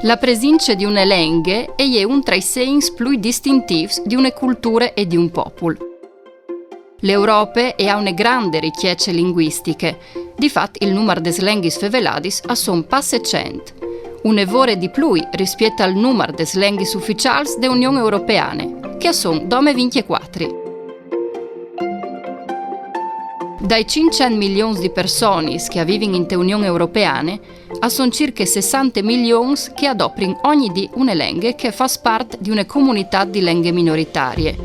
La presenza di una lingua è un tra i segni più distintivi di una cultura e di un popolo. L'Europa ha una grande ricchezza linguistica. Difatti, il numero di lingue fevelate sono passe 100, un evore di più rispetto al numero di lingue ufficiali dell'Unione Europea, che sono 24. Dai 500 milioni di persone che vivono in Unione Europea, sono circa 60 milioni che adoperano ogni di una lingua che fa parte di una comunità di lingue minoritarie.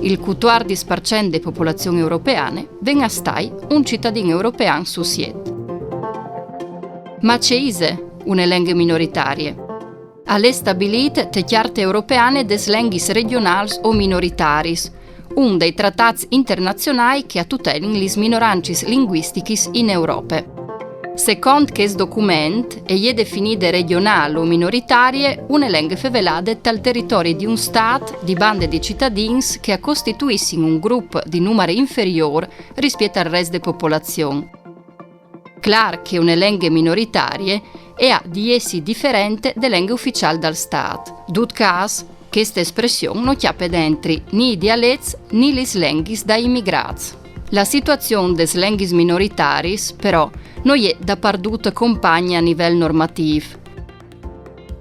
Il 14% delle popolazioni europee viene a stare un cittadino europeo su 7. Ma c'è una lingua minoritaria? Alle stabilite le carte europee des lingue regionali o minoritarie, un dei trattati internazionali che tutelano le minoranze linguistiche in Europa. Secondo questo documento, è definita regionale o minoritaria una lingua fevelata dal territorio di un Stato di bande di cittadini che costituiscono un gruppo di numero inferiore rispetto al resto della popolazione. Clar che una lingua minoritaria è di essi differente dalla lingua ufficiale del Stato. Dut caso, questa espressione non chiappe dentro né i dialetti né le lingue da immigrati. La situazione delle lingue minoritarie, però, non è da perduta compagna a livello normativo.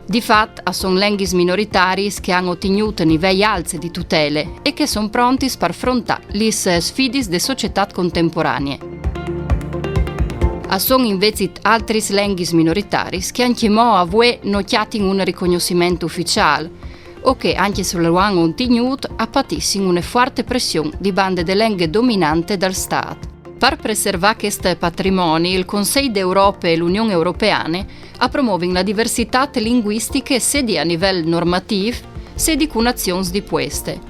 Di fatto, sono lingue minoritarie che hanno ottenuto livelli alti di tutele e che sono pronti per affrontare le sfide delle società contemporanee. Sono invece altre lingue minoritarie che anche oggi non hanno un riconoscimento ufficiale, o che, anche se lo hanno ottenuto, patiscono una forte pressione di bande di lingue dominante del Stato. Per preservare questo patrimonio, il Consiglio d'Europa e l'Unione Europea promuovono la diversità linguistica sia a livello normativo, sia di azioni di queste.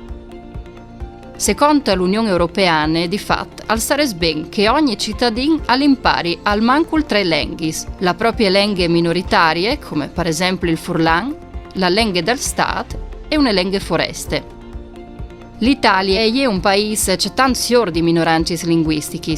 Secondo l'Unione Europea, di fatto, sarebbe bene che ogni cittadino impari almeno 3 lingue, la propria lingua minoritaria, come per esempio il Furlan, la lingua del Stato e una lingua foreste. L'Italia è un paese che ha tanti di minoranze linguistiche,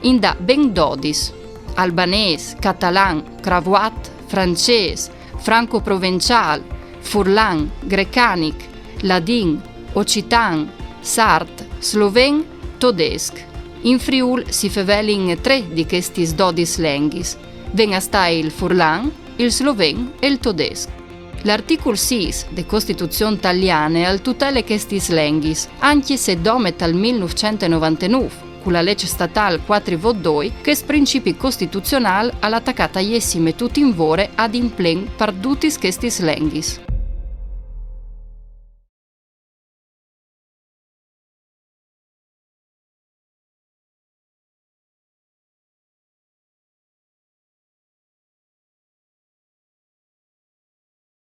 in da ben 12, albanese, catalan, croato, francese, franco-provenciale, furlan, grecanic, ladin, occitan, sard, sloven, tedesco. In Friuli si fevelin 3 di questi 12 lingue, vengono a stare il furlan, il sloven e il tedesco. L'articolo 6 della Costituzione italiana tutela queste lingue, anche se dome dal 1999, con la legge statale 442, che è principio costituzionale all'attaccata iessime tutti in vore ad implen per tutte queste lingue.